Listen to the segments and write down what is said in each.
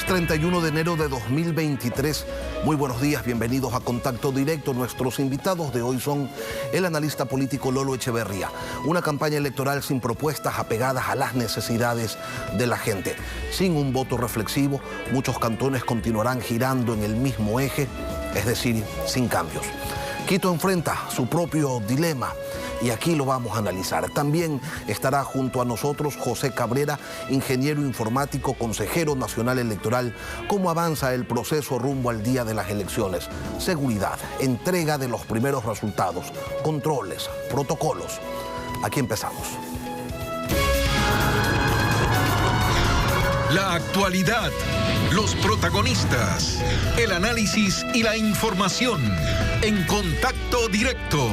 31 de enero de 2023. Muy buenos días, bienvenidos a Contacto Directo. Nuestros invitados de hoy son el analista político Lolo Echeverría. Una campaña electoral sin propuestas apegadas a las necesidades de la gente. Sin un voto reflexivo, muchos cantones continuarán girando en el mismo eje, es decir, sin cambios. Quito enfrenta su propio dilema y aquí lo vamos a analizar. También estará junto a nosotros José Cabrera, ingeniero informático, consejero nacional electoral. ¿Cómo avanza el proceso rumbo al día de las elecciones? Seguridad, entrega de los primeros resultados, controles, protocolos. Aquí empezamos. La actualidad, los protagonistas, el análisis y la información en Contacto Directo.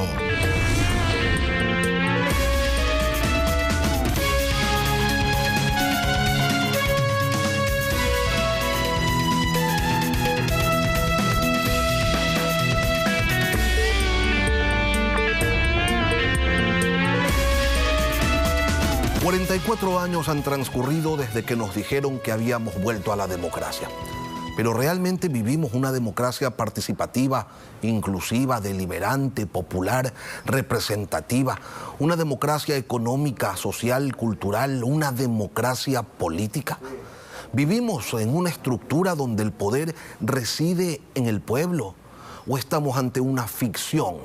...44 años han transcurrido desde que nos dijeron que habíamos vuelto a la democracia. Pero realmente vivimos una democracia participativa, inclusiva, deliberante, popular, representativa, una democracia económica, social, cultural, una democracia política. ¿Vivimos en una estructura donde el poder reside en el pueblo? ¿O estamos ante una ficción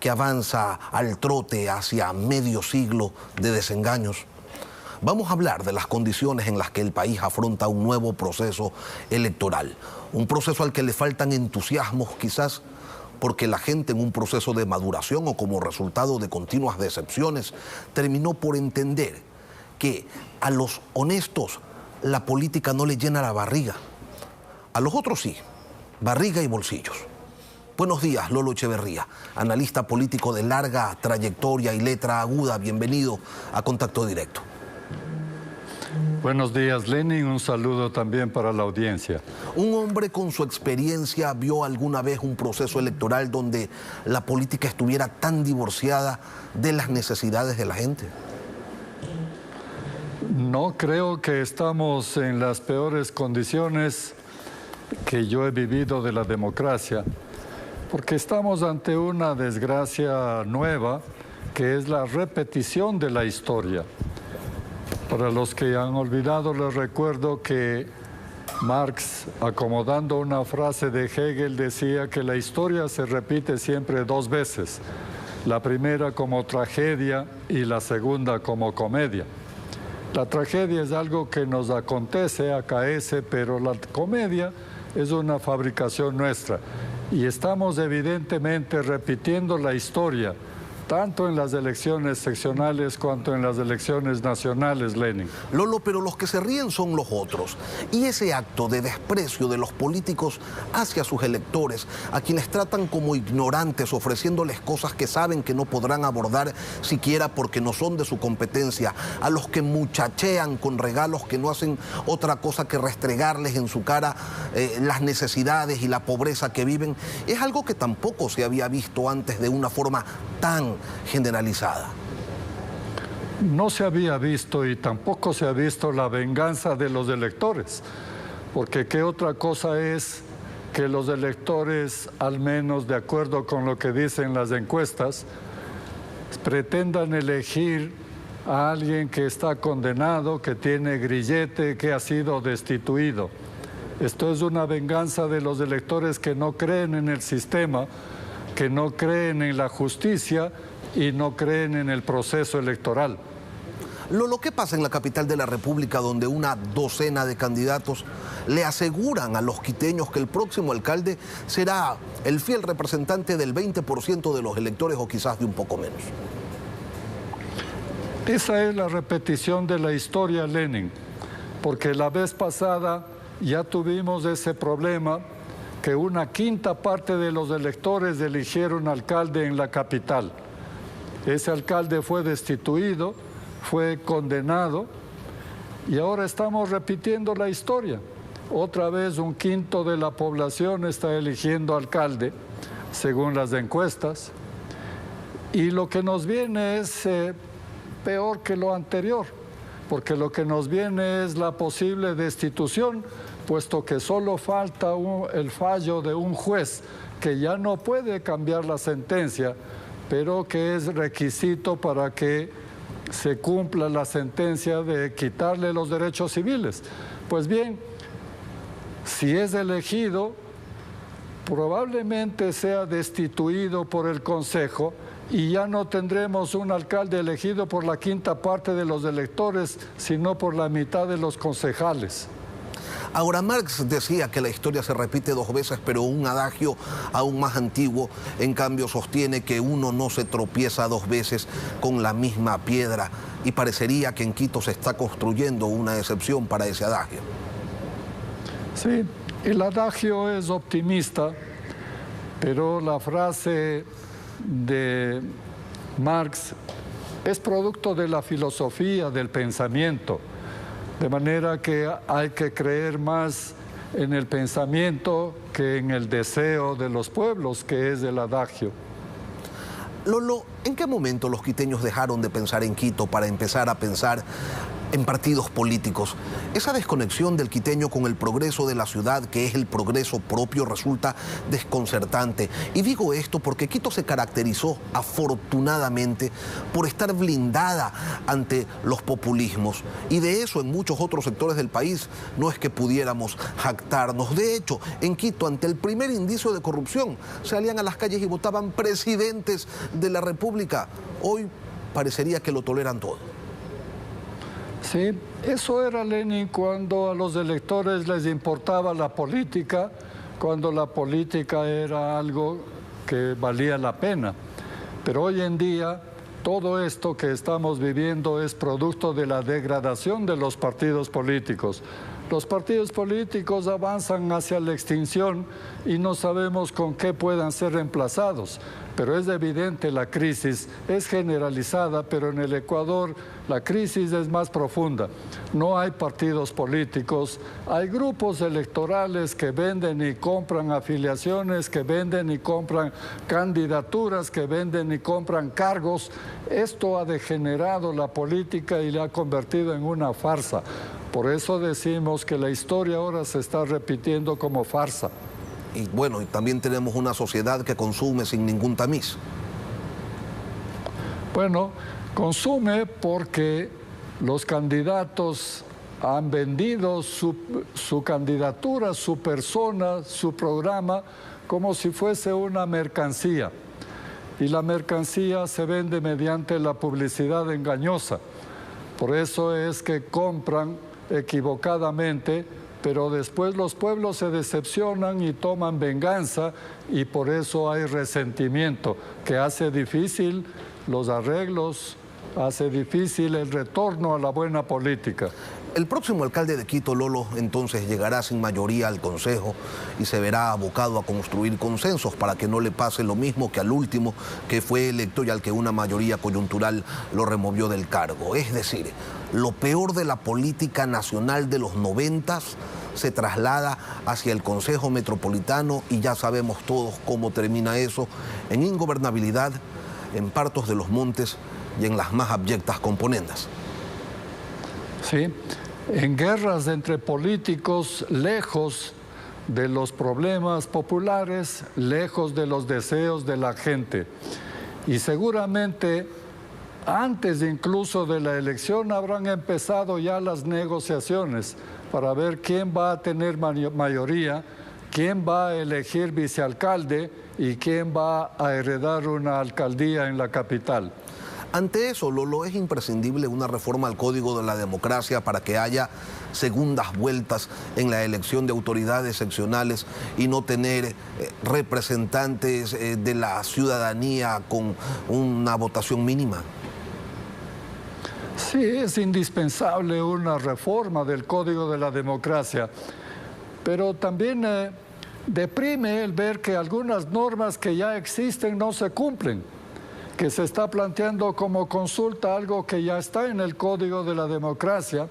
que avanza al trote hacia medio siglo de desengaños? Vamos a hablar de las condiciones en las que el país afronta un nuevo proceso electoral. Un proceso al que le faltan entusiasmos quizás porque la gente en un proceso de maduración o como resultado de continuas decepciones terminó por entender que a los honestos la política no les llena la barriga. A los otros sí, barriga y bolsillos. Buenos días, Lolo Echeverría, analista político de larga trayectoria y letra aguda. Bienvenido a Contacto Directo. Buenos días, Lenin. Un saludo también para la audiencia. ¿Un hombre con su experiencia vio alguna vez un proceso electoral donde la política estuviera tan divorciada de las necesidades de la gente? No creo que estamos en las peores condiciones que yo he vivido de la democracia, porque estamos ante una desgracia nueva, que es la repetición de la historia. Para los que han olvidado, les recuerdo que Marx, acomodando una frase de Hegel, decía que la historia se repite siempre dos veces, la primera como tragedia y la segunda como comedia. La tragedia es algo que nos acontece, acaece, pero la comedia es una fabricación nuestra. Y estamos evidentemente repitiendo la historia, tanto en las elecciones seccionales cuanto en las elecciones nacionales, Lenin. Lolo, pero los que se ríen son los otros. Y ese acto de desprecio de los políticos hacia sus electores, a quienes tratan como ignorantes, ofreciéndoles cosas que saben que no podrán abordar siquiera porque no son de su competencia, a los que muchachean con regalos que no hacen otra cosa que restregarles en su cara las necesidades y la pobreza que viven, es algo que tampoco se había visto antes de una forma tan generalizada. No se había visto y tampoco se ha visto la venganza de los electores, porque qué otra cosa es que los electores, al menos de acuerdo con lo que dicen las encuestas, pretendan elegir a alguien que está condenado, que tiene grillete, que ha sido destituido. Esto es una venganza de los electores que no creen en el sistema, que no creen en la justicia y no creen en el proceso electoral. Lo que pasa en la capital de la República, donde una docena de candidatos le aseguran a los quiteños que el próximo alcalde será el fiel representante del 20% de los electores o quizás de un poco menos. Esa es la repetición de la historia, Lenin, porque la vez pasada ya tuvimos ese problema que una quinta parte de los electores eligieron alcalde en la capital. Ese alcalde fue destituido, fue condenado y ahora estamos repitiendo la historia. Otra vez un quinto de la población está eligiendo alcalde, según las encuestas, y lo que nos viene es peor que lo anterior, porque lo que nos viene es la posible destitución puesto que solo falta el fallo de un juez que ya no puede cambiar la sentencia, pero que es requisito para que se cumpla la sentencia de quitarle los derechos civiles. Pues bien, si es elegido, probablemente sea destituido por el Consejo y ya no tendremos un alcalde elegido por la quinta parte de los electores, sino por la mitad de los concejales. Ahora, Marx decía que la historia se repite 2 veces, pero un adagio aún más antiguo, en cambio, sostiene que uno no se tropieza 2 veces con la misma piedra, y parecería que en Quito se está construyendo una excepción para ese adagio. Sí, el adagio es optimista, pero la frase de Marx es producto de la filosofía, del pensamiento. De manera que hay que creer más en el pensamiento que en el deseo de los pueblos, que es el adagio. Lolo, ¿en qué momento los quiteños dejaron de pensar en Quito para empezar a pensar en partidos políticos? Esa desconexión del quiteño con el progreso de la ciudad, que es el progreso propio, resulta desconcertante. Y digo esto porque Quito se caracterizó, afortunadamente, por estar blindada ante los populismos. Y de eso en muchos otros sectores del país no es que pudiéramos jactarnos. De hecho, en Quito, ante el primer indicio de corrupción, salían a las calles y votaban presidentes de la República. Hoy parecería que lo toleran todo. Sí, eso era, Lenin, cuando a los electores les importaba la política, cuando la política era algo que valía la pena. Pero hoy en día, todo esto que estamos viviendo es producto de la degradación de los partidos políticos. Los partidos políticos avanzan hacia la extinción y no sabemos con qué puedan ser reemplazados. Pero es evidente, la crisis es generalizada, pero en el Ecuador la crisis es más profunda. No hay partidos políticos, hay grupos electorales que venden y compran afiliaciones, que venden y compran candidaturas, que venden y compran cargos. Esto ha degenerado la política y la ha convertido en una farsa. Por eso decimos que la historia ahora se está repitiendo como farsa. Y bueno, y también tenemos una sociedad que consume sin ningún tamiz. Bueno, consume porque los candidatos han vendido su candidatura, su persona, su programa, como si fuese una mercancía. Y la mercancía se vende mediante la publicidad engañosa. Por eso es que compran equivocadamente, pero después los pueblos se decepcionan y toman venganza, y por eso hay resentimiento que hace difícil los arreglos, hace difícil el retorno a la buena política. El próximo alcalde de Quito, Lolo, entonces llegará sin mayoría al Consejo y se verá abocado a construir consensos para que no le pase lo mismo que al último, que fue electo y al que una mayoría coyuntural lo removió del cargo. Es decir, lo peor de la política nacional de los 90s se traslada hacia el Consejo Metropolitano y ya sabemos todos cómo termina eso: en ingobernabilidad, en partos de los montes y en las más abyectas componendas. Sí, en guerras entre políticos, lejos de los problemas populares, lejos de los deseos de la gente. Y seguramente antes incluso de la elección habrán empezado ya las negociaciones para ver quién va a tener mayoría, quién va a elegir vicealcalde y quién va a heredar una alcaldía en la capital. Ante eso, Lolo, es imprescindible una reforma al Código de la Democracia para que haya segundas vueltas en la elección de autoridades seccionales y no tener representantes de la ciudadanía con una votación mínima. Sí, es indispensable una reforma del Código de la Democracia, pero también deprime el ver que algunas normas que ya existen no se cumplen, que se está planteando como consulta algo que ya está en el Código de la Democracia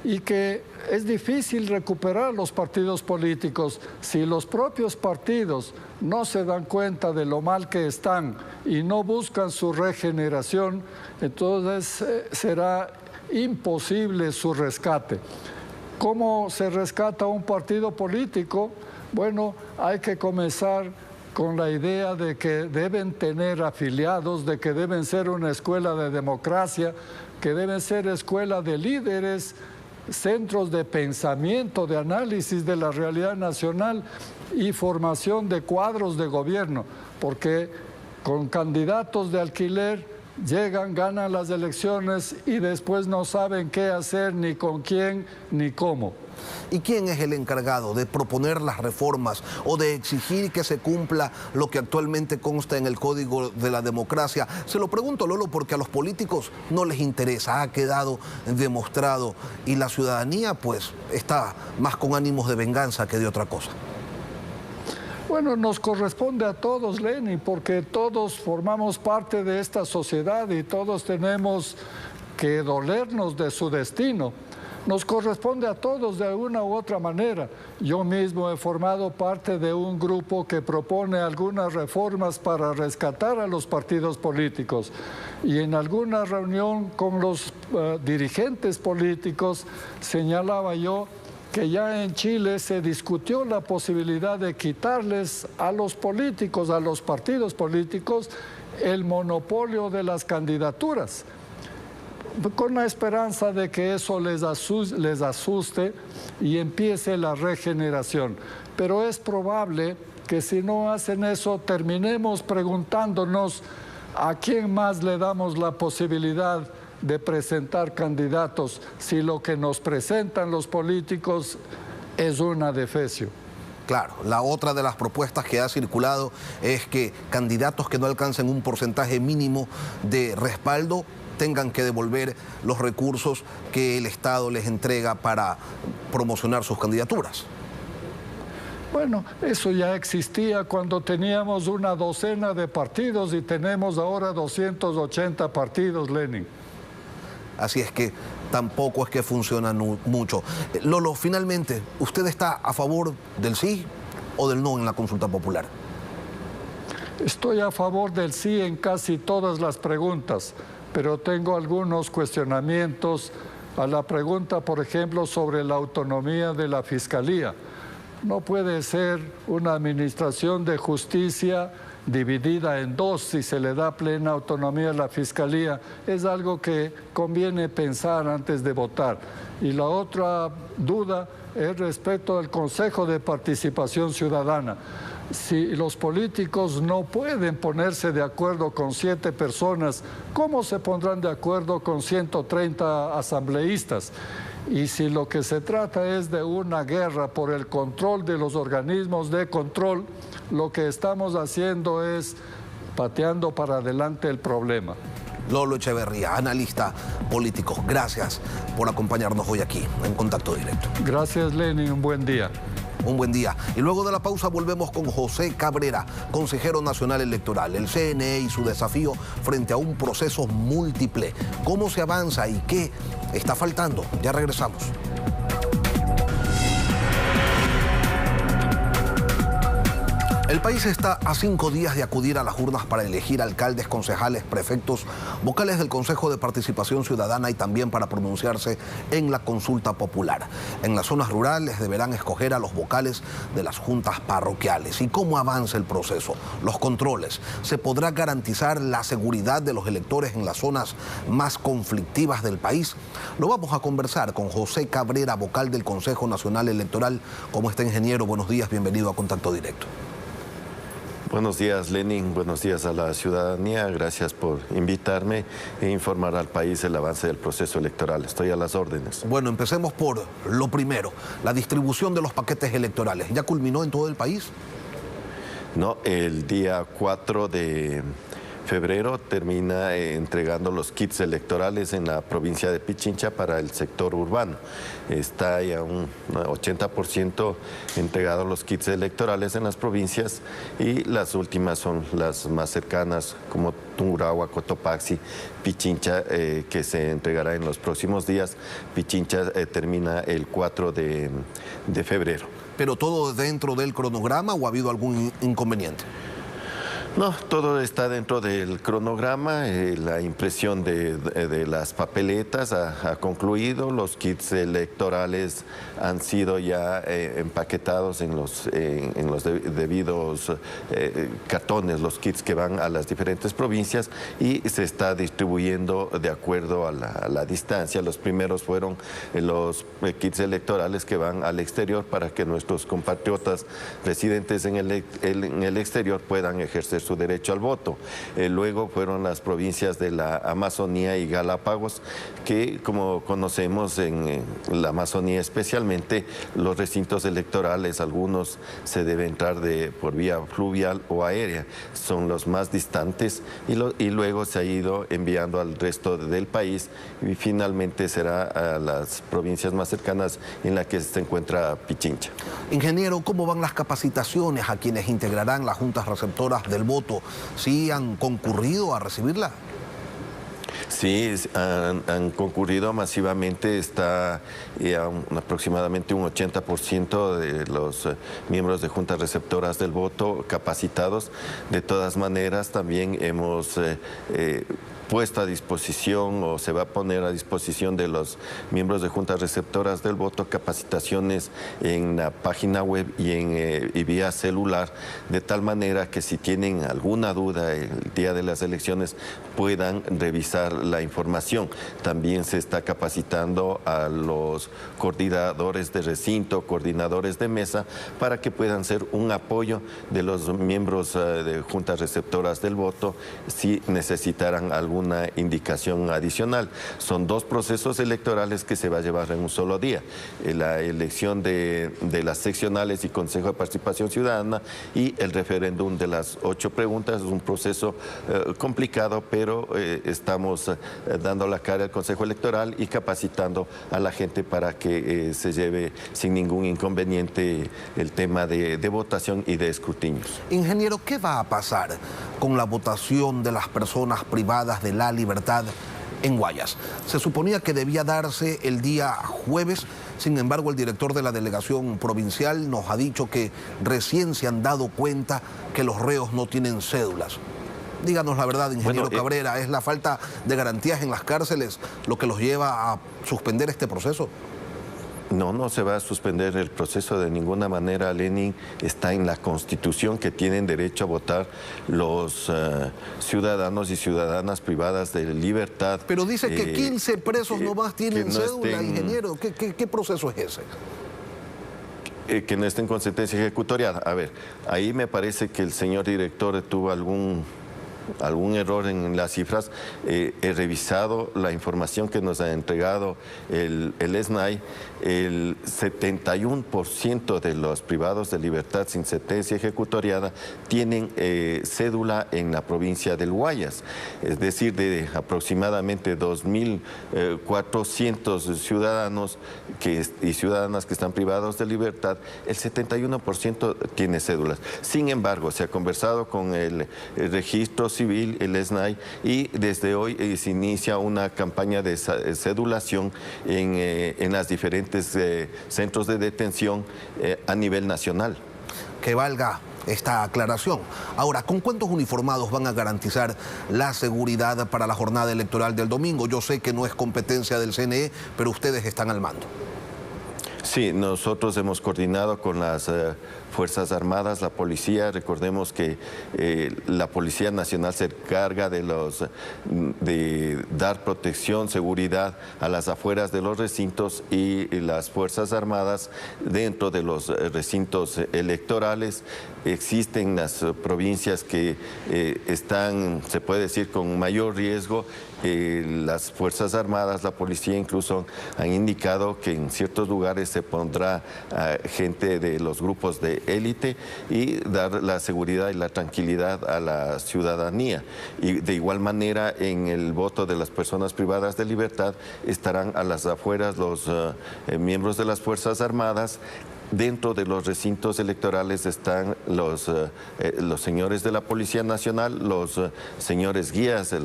y que es difícil recuperar los partidos políticos. Si los propios partidos no se dan cuenta de lo mal que están y no buscan su regeneración, entonces será imposible su rescate. ¿Cómo se rescata un partido político? Bueno, hay que comenzar con la idea de que deben tener afiliados, de que deben ser una escuela de democracia, que deben ser escuela de líderes, centros de pensamiento, de análisis de la realidad nacional y formación de cuadros de gobierno, porque con candidatos de alquiler llegan, ganan las elecciones y después no saben qué hacer, ni con quién, ni cómo. ¿Y quién es el encargado de proponer las reformas o de exigir que se cumpla lo que actualmente consta en el Código de la Democracia? Se lo pregunto, Lolo, porque a los políticos no les interesa, ha quedado demostrado, y la ciudadanía pues está más con ánimos de venganza que de otra cosa. Bueno, nos corresponde a todos, Lenin, porque todos formamos parte de esta sociedad y todos tenemos que dolernos de su destino. Nos corresponde a todos de una u otra manera. Yo mismo he formado parte de un grupo que propone algunas reformas para rescatar a los partidos políticos. Y en alguna reunión con los dirigentes políticos señalaba yo que ya en Chile se discutió la posibilidad de quitarles a los políticos, a los partidos políticos, el monopolio de las candidaturas, con la esperanza de que eso les asuste y empiece la regeneración. Pero es probable que si no hacen eso, terminemos preguntándonos a quién más le damos la posibilidad de presentar candidatos si lo que nos presentan los políticos es una defecio. Claro, la otra de las propuestas que ha circulado es que candidatos que no alcancen un porcentaje mínimo de respaldo tengan que devolver los recursos que el Estado les entrega para promocionar sus candidaturas. Bueno, eso ya existía cuando teníamos una docena de partidos y tenemos ahora 280 partidos, Lenin. Así es que tampoco es que funciona mucho. Lolo, finalmente, ¿usted está a favor del sí o del no en la consulta popular? Estoy a favor del sí en casi todas las preguntas, pero tengo algunos cuestionamientos a la pregunta, por ejemplo, sobre la autonomía de la Fiscalía. No puede ser una administración de justicia dividida en dos si se le da plena autonomía a la Fiscalía. Es algo que conviene pensar antes de votar. Y la otra duda es respecto al Consejo de Participación Ciudadana. Si los políticos no pueden ponerse de acuerdo con 7 personas, ¿cómo se pondrán de acuerdo con 130 asambleístas? Y si lo que se trata es de una guerra por el control de los organismos de control, lo que estamos haciendo es pateando para adelante el problema. Lolo Echeverría, analista político, gracias por acompañarnos hoy aquí en Contacto Directo. Gracias, Lenin, un buen día. Un buen día. Y luego de la pausa volvemos con José Cabrera, consejero nacional electoral, el CNE y su desafío frente a un proceso múltiple. ¿Cómo se avanza y qué está faltando? Ya regresamos. El país está a 5 días de acudir a las urnas para elegir alcaldes, concejales, prefectos, vocales del Consejo de Participación Ciudadana y también para pronunciarse en la consulta popular. En las zonas rurales deberán escoger a los vocales de las juntas parroquiales. ¿Y cómo avanza el proceso? Los controles. ¿Se podrá garantizar la seguridad de los electores en las zonas más conflictivas del país? Lo vamos a conversar con José Cabrera, vocal del Consejo Nacional Electoral. ¿Cómo está, ingeniero? Buenos días, bienvenido a Contacto Directo. Buenos días, Lenin. Buenos días a la ciudadanía. Gracias por invitarme e informar al país el avance del proceso electoral. Estoy a las órdenes. Bueno, empecemos por lo primero, la distribución de los paquetes electorales. ¿Ya culminó en todo el país? No, el día 4 de febrero termina entregando los kits electorales en la provincia de Pichincha para el sector urbano. Está ya un 80% entregados los kits electorales en las provincias y las últimas son las más cercanas como Tungurahua, Cotopaxi, Pichincha, que se entregará en los próximos días. Pichincha termina el 4 de febrero. ¿Pero todo dentro del cronograma o ha habido algún inconveniente? No, todo está dentro del cronograma. La impresión de las papeletas ha concluido. Los kits electorales han sido ya empaquetados en los debidos cartones, los kits que van a las diferentes provincias, y se está distribuyendo de acuerdo a la distancia. Los primeros fueron los kits electorales que van al exterior para que nuestros compatriotas residentes en el exterior puedan ejercer su derecho al voto. Luego fueron las provincias de la Amazonía y Galápagos, que como conocemos en la Amazonía especialmente, los recintos electorales, algunos se debe entrar por vía fluvial o aérea, son los más distantes, y luego se ha ido enviando al resto del país, y finalmente será a las provincias más cercanas en la que se encuentra Pichincha. Ingeniero, ¿cómo van las capacitaciones a quienes integrarán las juntas receptoras del voto? ¿Sí han concurrido a recibirla? Sí, han concurrido masivamente. Está aproximadamente un 80% de los miembros de juntas receptoras del voto capacitados. De todas maneras, también hemos puesto a disposición, o se va a poner a disposición de los miembros de juntas receptoras del voto, capacitaciones en la página web y vía celular, de tal manera que si tienen alguna duda el día de las elecciones puedan revisar la información. También se está capacitando a los coordinadores de recinto, coordinadores de mesa, para que puedan ser un apoyo de los miembros de juntas receptoras del voto si necesitaran alguna indicación adicional. Son 2 procesos electorales que se va a llevar en un solo día: la elección de las seccionales y Consejo de Participación Ciudadana, y el referéndum de las 8 preguntas. Es un proceso complicado, pero estamos dando la cara al Consejo Electoral y capacitando a la gente para que se lleve sin ningún inconveniente el tema de votación y de escrutinios. Ingeniero, ¿qué va a pasar con la votación de las personas privadas de la libertad en Guayas? Se suponía que debía darse el día jueves, sin embargo el director de la delegación provincial nos ha dicho que recién se han dado cuenta que los reos no tienen cédulas. Díganos la verdad, ingeniero Cabrera, ¿es la falta de garantías en las cárceles lo que los lleva a suspender este proceso? No se va a suspender el proceso de ninguna manera, Lenin. Está en la Constitución que tienen derecho a votar los ciudadanos y ciudadanas privadas de libertad. Pero dice que 15 presos nomás tienen cédula, ingeniero. ¿Qué proceso es ese? Que no estén con sentencia ejecutoriada. A ver, ahí me parece que el señor director tuvo algún error en las cifras. He revisado la información que nos ha entregado el SNAI. El 71% de los privados de libertad sin sentencia ejecutoriada tienen cédula en la provincia del Guayas. Es decir, de aproximadamente 2.400 ciudadanos y ciudadanas que están privados de libertad, el 71% tiene cédulas. Sin embargo, se ha conversado con el registro civil, el SNAI, y desde hoy se inicia una campaña de cedulación en las diferentes centros de detención a nivel nacional. Que valga esta aclaración. Ahora, ¿con cuántos uniformados van a garantizar la seguridad para la jornada electoral del domingo? Yo sé que no es competencia del CNE, pero ustedes están al mando. Sí, nosotros hemos coordinado con las Fuerzas Armadas, la policía. Recordemos que la Policía Nacional se encarga de dar protección, seguridad a las afueras de los recintos, y las Fuerzas Armadas dentro de los recintos electorales. Existen las provincias que están, se puede decir, con mayor riesgo. Las Fuerzas Armadas, la policía incluso han indicado que en ciertos lugares se pondrá gente de los grupos de élite y dar la seguridad y la tranquilidad a la ciudadanía. Y de igual manera, en el voto de las personas privadas de libertad estarán a las afueras los miembros de las Fuerzas Armadas, dentro de los recintos electorales están los señores de la Policía Nacional, los señores guías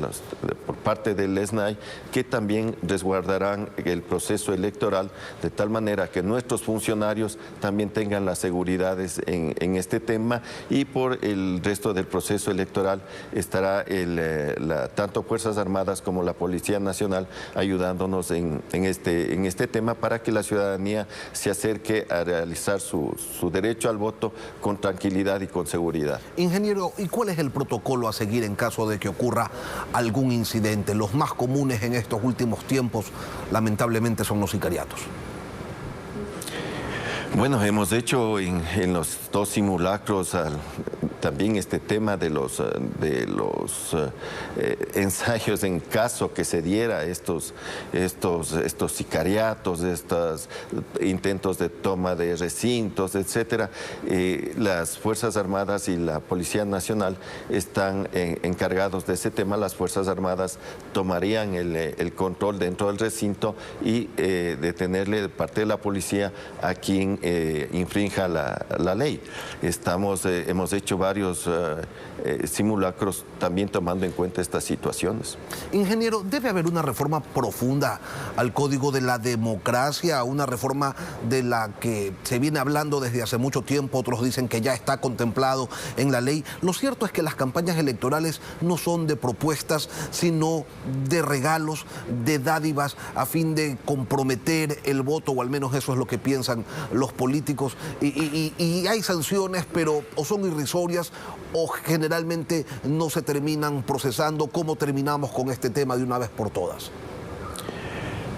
por parte del SNAI, que también resguardarán el proceso electoral de tal manera que nuestros funcionarios también tengan las seguridades en este tema, y por el resto del proceso electoral estará tanto Fuerzas Armadas como la Policía Nacional ayudándonos en este tema para que la ciudadanía se acerque a realizar su derecho al voto con tranquilidad y con seguridad. Ingeniero, ¿y cuál es el protocolo a seguir en caso de que ocurra algún incidente? Los más comunes en estos últimos tiempos, lamentablemente, son los sicariatos. Bueno, hemos hecho en los 2 simulacros también este tema de los ensayos en caso que se diera estos sicariatos, estos intentos de toma de recintos, etcétera. Las Fuerzas Armadas y la Policía Nacional están encargados de ese tema. Las Fuerzas Armadas tomarían el control dentro del recinto y detenerle de parte de la policía a quien infrinja la ley. Hemos hecho varios simulacros también tomando en cuenta estas situaciones. Ingeniero, ¿debe haber una reforma profunda al Código de la Democracia, una reforma de la que se viene hablando desde hace mucho tiempo? Otros dicen que ya está contemplado en la ley. Lo cierto es que las campañas electorales no son de propuestas, sino de regalos, de dádivas, a fin de comprometer el voto, o al menos eso es lo que piensan los políticos, y hay sanciones, pero o son irrisorias o generalmente no se terminan procesando. ¿Cómo terminamos con este tema de una vez por todas?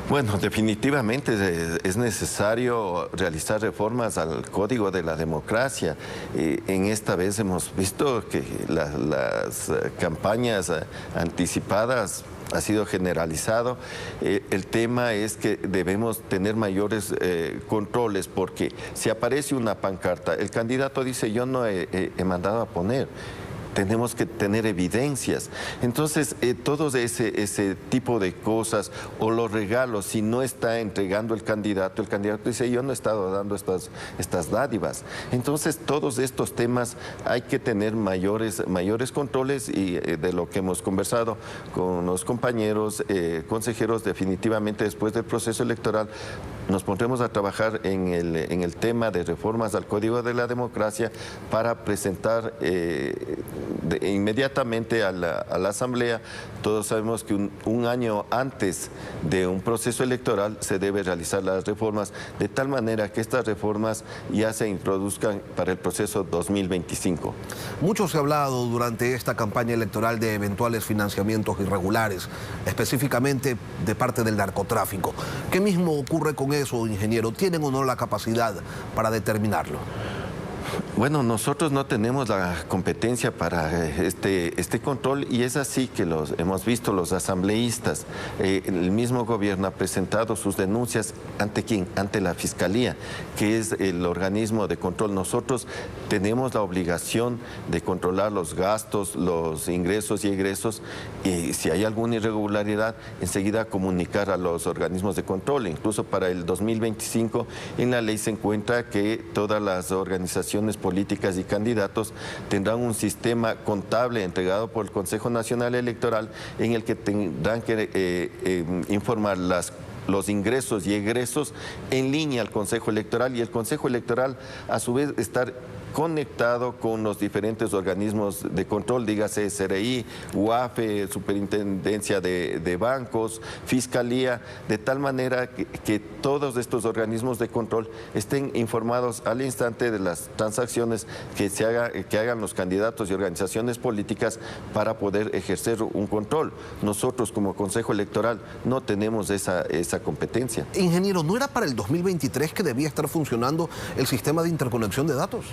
Bueno, definitivamente es necesario realizar reformas al Código de la Democracia. En esta vez hemos visto que las campañas anticipadas ha sido generalizado. El tema es que debemos tener mayores controles, porque si aparece una pancarta, el candidato dice: yo no he mandado a poner. Tenemos que tener evidencias. Entonces, todo ese tipo de cosas, o los regalos, si no está entregando el candidato dice: yo no he estado dando estas dádivas. Entonces, todos estos temas hay que tener mayores controles, y de lo que hemos conversado con los compañeros consejeros, definitivamente después del proceso electoral nos pondremos a trabajar en el tema de reformas al Código de la Democracia para presentar inmediatamente a la Asamblea. Todos sabemos que un año antes de un proceso electoral se debe realizar las reformas, de tal manera que estas reformas ya se introduzcan para el proceso 2025. Mucho se ha hablado durante esta campaña electoral de eventuales financiamientos irregulares, específicamente de parte del narcotráfico. ¿Qué mismo ocurre con eso, ingeniero? ¿Tienen o no la capacidad para determinarlo? Bueno, nosotros no tenemos la competencia para este control, y es así que hemos visto los asambleístas. El mismo gobierno ha presentado sus denuncias ¿ante quién? Ante la Fiscalía, que es el organismo de control. Nosotros tenemos la obligación de controlar los gastos, los ingresos y egresos, y si hay alguna irregularidad, enseguida comunicar a los organismos de control. Incluso para el 2025 en la ley se encuentra que todas las organizaciones políticas y candidatos tendrán un sistema contable entregado por el Consejo Nacional Electoral, en el que tendrán que informar los ingresos y egresos en línea al Consejo Electoral, y el Consejo Electoral a su vez estar conectado con los diferentes organismos de control, dígase SRI, UAFE, Superintendencia de Bancos, Fiscalía, de tal manera que todos estos organismos de control estén informados al instante de las transacciones que hagan los candidatos y organizaciones políticas para poder ejercer un control. Nosotros como Consejo Electoral no tenemos esa competencia. Ingeniero, ¿no era para el 2023 que debía estar funcionando el sistema de interconexión de datos?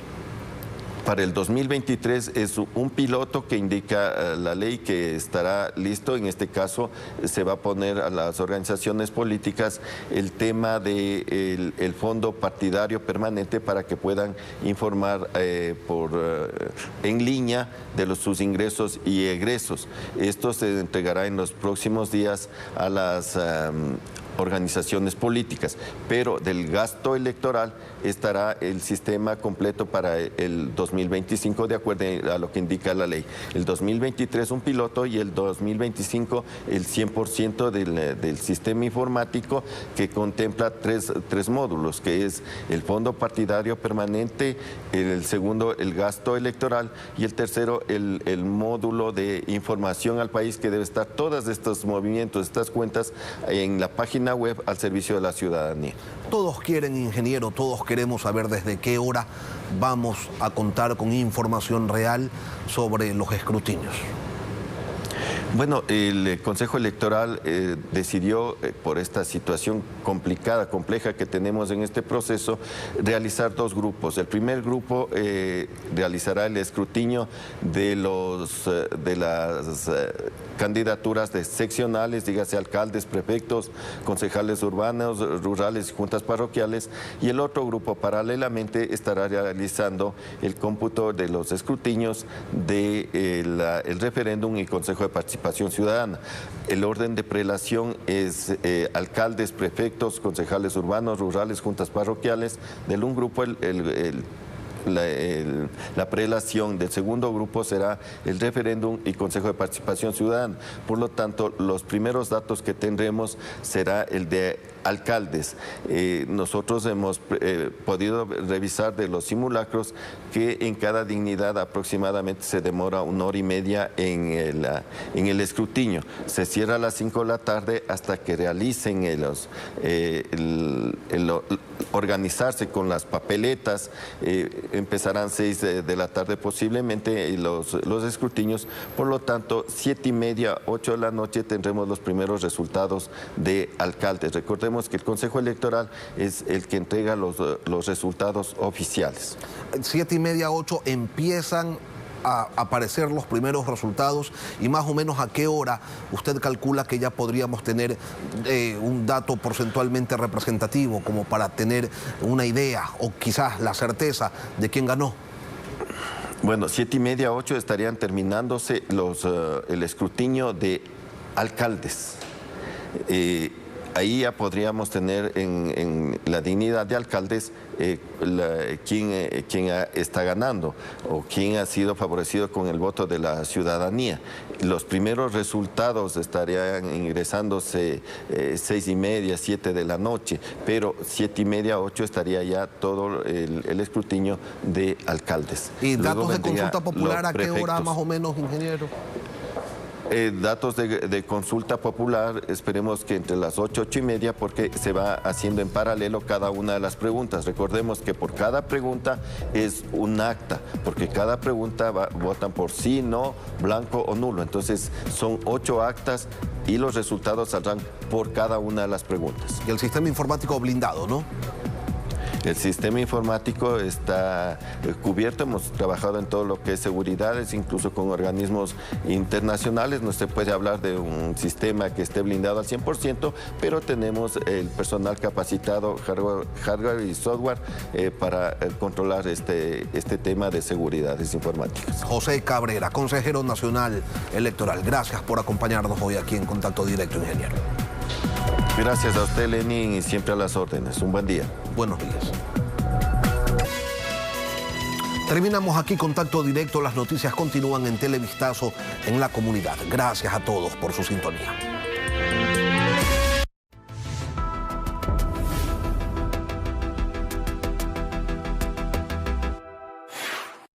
Para el 2023 es un piloto que indica la ley que estará listo. En este caso se va a poner a las organizaciones políticas el tema del fondo partidario permanente para que puedan informar en línea de sus ingresos y egresos. Esto se entregará en los próximos días a las organizaciones políticas, pero del gasto electoral estará el sistema completo para el 2025 de acuerdo a lo que indica la ley. El 2023 un piloto y el 2025 el 100% del sistema informático, que contempla tres módulos, que es el fondo partidario permanente, el segundo el gasto electoral y el tercero el módulo de información al país, que debe estar todos estos movimientos, estas cuentas en la página web al servicio de la ciudadanía. Todos quieren, ingeniero, todos queremos saber desde qué hora vamos a contar con información real sobre los escrutinios. Bueno, el Consejo Electoral decidió, por esta situación complicada, compleja que tenemos en este proceso, realizar dos grupos. El primer grupo realizará el escrutinio de las candidaturas de seccionales, dígase alcaldes, prefectos, concejales urbanos, rurales y juntas parroquiales, y el otro grupo paralelamente estará realizando el cómputo de los escrutinios del referéndum y Consejo de Participación Ciudadana. El orden de prelación es alcaldes, prefectos, concejales urbanos, rurales, juntas parroquiales. Del un grupo la prelación, del segundo grupo será el referéndum y Consejo de Participación Ciudadana. Por lo tanto, los primeros datos que tendremos será el de alcaldes. Nosotros hemos podido revisar de los simulacros que en cada dignidad aproximadamente se demora 1 hora y media en el escrutinio. Se cierra a las 5 de la tarde hasta que realicen organizarse con las papeletas. Empezarán 6 de la tarde posiblemente los escrutinios. Por lo tanto, 7:30, 8 de la noche tendremos los primeros resultados de alcaldes. Recordemos que el Consejo Electoral es el que entrega los resultados oficiales. 7:30, 8 empiezan a aparecer los primeros resultados, y más o menos a qué hora usted calcula que ya podríamos tener un dato porcentualmente representativo como para tener una idea o quizás la certeza de quién ganó. Bueno, 7:30, 8 estarían terminándose el escrutinio de alcaldes. Ahí ya podríamos tener en la dignidad de alcaldes quién está ganando o quién ha sido favorecido con el voto de la ciudadanía. Los primeros resultados estarían ingresándose 6:30, 7 de la noche, pero 7:30, 8 estaría ya todo el escrutinio de alcaldes. ¿Y datos de consulta popular a qué hora más o menos, ingeniero? Datos de consulta popular, esperemos que entre las 8, 8:30, porque se va haciendo en paralelo cada una de las preguntas. Recordemos que por cada pregunta es un acta, porque cada pregunta votan por sí, no, blanco o nulo. Entonces son 8 actas y los resultados saldrán por cada una de las preguntas. Y el sistema informático blindado, ¿no? El sistema informático está cubierto, hemos trabajado en todo lo que es seguridades, incluso con organismos internacionales. No se puede hablar de un sistema que esté blindado al 100%, pero tenemos el personal capacitado, hardware y software, para controlar este tema de seguridades informáticas. José Cabrera, consejero nacional electoral, gracias por acompañarnos hoy aquí en Contacto Directo, ingeniero. Gracias a usted, Lenin, y siempre a las órdenes. Un buen día. Buenos días. Terminamos aquí Contacto Directo. Las noticias continúan en Televistazo en la comunidad. Gracias a todos por su sintonía.